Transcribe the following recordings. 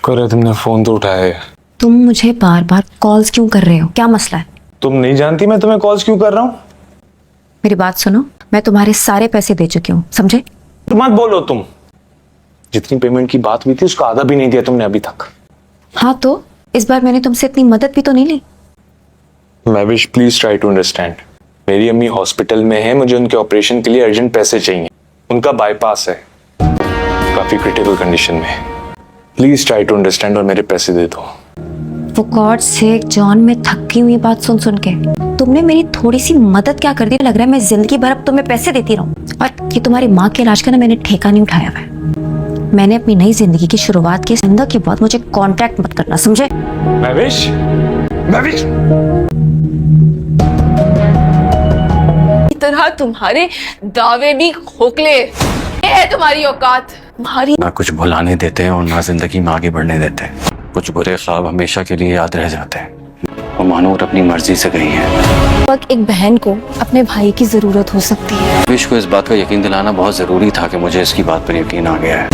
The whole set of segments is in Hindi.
शुक्र है तुमने फोन तो उठाया है। तुम मुझे बार बार कॉल्स क्यों कर रहे हो? क्या मसला है? तुम नहीं जानती मैं तुम्हें कॉल्स क्यों कर रहा हूँ? मेरी बात सुनो, मैं तुम्हारे सारे पैसे दे चुकी हूँ, समझे? तो मत बोलो तुम। जितनी पेमेंट की बात हुई थी उसका आधा भी नहीं दिया तुमने अभी तक। हाँ तो इस बार मैंने तुमसे इतनी मदद भी तो नहीं ली। Mahvish please try to understand. मेरी अम्मी हॉस्पिटल में है, मुझे उनके ऑपरेशन के लिए अर्जेंट पैसे चाहिए। उनका बाईपास है, काफी क्रिटिकल कंडीशन में है। प्लीज ट्राई टू अंडरस्टैंड और मेरे पैसे दे दो। वो गॉड से जॉन, मैं थक गई हूँ ये बात सुन सुन के। तुमने मेरी थोड़ी सी मदद क्या कर दी? लग रहा है मैं जिंदगी भर अब तुम्हें पैसे देती रहूं। और ये तुम्हारी माँ के इलाज का ना मैंने ठेका नहीं उठाया हुआ है। मैंने अपनी नई जिंदगी की शुरुआत की जिंदगी के बाद मुझे कांटेक्ट मत करना, समझे? महविश, महविश। इस तरह तुम्हारे दावे भी खोखले। ये है तुम्हारी औकात। तुम्हारी ना कुछ भुलाने देते हैं और ना जिंदगी में आगे बढ़ने देते हैं। कुछ बुरे ख्वाब हमेशा के लिए याद रह जाते हैं। और मानूर अपनी मर्जी से गई है। वक्त एक बहन को अपने भाई की जरूरत हो सकती है। विश को इस बात का यकीन दिलाना बहुत जरूरी था कि मुझे इसकी बात पर यकीन आ गया है।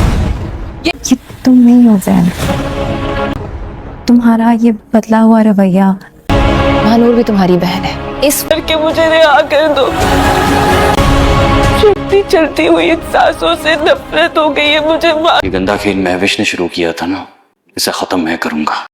ये तुम नहीं हो जैन। तुम्हारा ये बदला हुआ रवैया। मानूर भी तुम्हारी बहन है। इस करके मुझे रिहा कर दो। चलती चलती हुई एहसासों से नफरत हो गई है मुझे। ये गंदा खेल महविश ने शुरू किया था ना, इसे खत्म मैं करूंगा।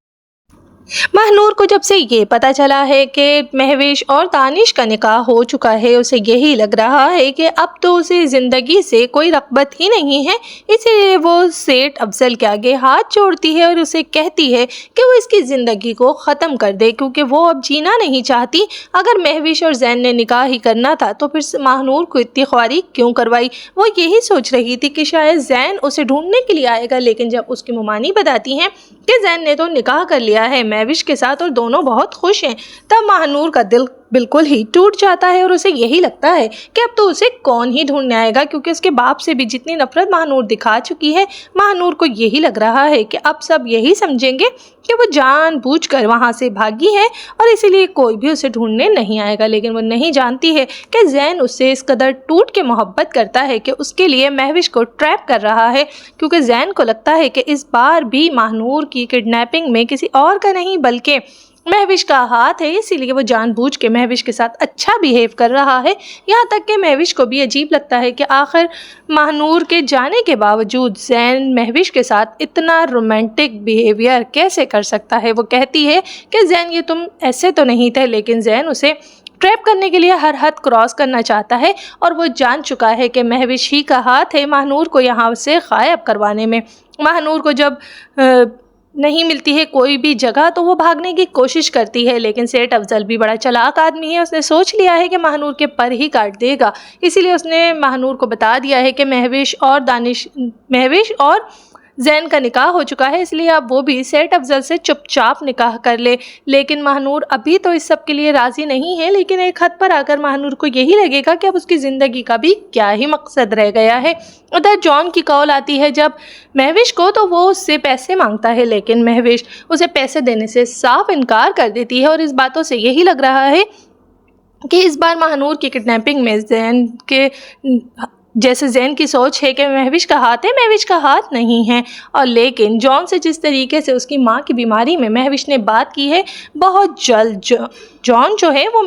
महनूर को जब से ये पता चला है कि महविश और दानिश का निकाह हो चुका है, उसे यही लग रहा है कि अब तो उसे ज़िंदगी से कोई रग़बत ही नहीं है। इसीलिए वो सेठ अफजल के आगे हाथ जोड़ती है और उसे कहती है कि वो इसकी ज़िंदगी को ख़त्म कर दे, क्योंकि वो अब जीना नहीं चाहती। अगर महविश और जैन ने निकाह ही करना था तो फिर महनूर को इतनी ख्वारी क्यों करवाई? वो यही सोच रही थी कि शायद जैन उसे ढूंढने के लिए आएगा, लेकिन जब उसकी मुमानी बताती हैं कि जैन ने तो निकाह कर लिया है महविश के साथ और दोनों बहुत खुश हैं, तब महनूर का दिल बिल्कुल ही टूट जाता है और उसे यही लगता है कि अब तो उसे कौन ही ढूंढने आएगा, क्योंकि उसके बाप से भी जितनी नफरत महनूर दिखा चुकी है। महनूर को यही लग रहा है कि अब सब यही समझेंगे कि वो जानबूझकर वहाँ से भागी है और इसीलिए कोई भी उसे ढूंढने नहीं आएगा। लेकिन वो नहीं जानती है कि जैन उससे इस कदर टूट के मोहब्बत करता है कि उसके लिए महविश को ट्रैप कर रहा है, क्योंकि जैन को लगता है कि इस बार भी महनूर की किडनैपिंग में किसी और का नहीं बल्कि महविश का हाथ है। इसीलिए वो जानबूझ के महविश के साथ अच्छा बिहेव कर रहा है। यहाँ तक कि महविश को भी अजीब लगता है कि आखिर महनूर के जाने के बावजूद जैन महविश के साथ इतना रोमांटिक बिहेवियर कैसे कर सकता है। वो कहती है कि जैन ये तुम ऐसे तो नहीं थे, लेकिन जैन उसे ट्रैप करने के लिए हर हद क्रॉस करना चाहता है और वो जान चुका है कि महविश ही का हाथ है महनूर को यहाँ से गायब करवाने में। महनूर को जब नहीं मिलती है कोई भी जगह तो वो भागने की कोशिश करती है, लेकिन सेठ अफजल भी बड़ा चालाक आदमी है। उसने सोच लिया है कि महनूर के पर ही काट देगा, इसीलिए उसने महनूर को बता दिया है कि महविश और जैन का निकाह हो चुका है, इसलिए अब वो भी सेठ अफजल से चुपचाप निकाह कर ले। लेकिन महनूर अभी तो इस सब के लिए राज़ी नहीं है, लेकिन एक हद पर आकर महनूर को यही लगेगा कि अब उसकी ज़िंदगी का भी क्या ही मकसद रह गया है। उधर जॉन की कॉल आती है जब महविश को, तो वो उससे पैसे मांगता है, लेकिन महविश उसे पैसे देने से साफ इनकार कर देती है और इस बातों से यही लग रहा है कि इस बार महनूर की किडनैपिंग में जैन के जैसे जैन की सोच है कि महविश का हाथ है, महविश का हाथ नहीं है। और लेकिन जॉन से जिस तरीके से उसकी माँ की बीमारी में महविश ने बात की है, बहुत जल्द जॉन जो है वो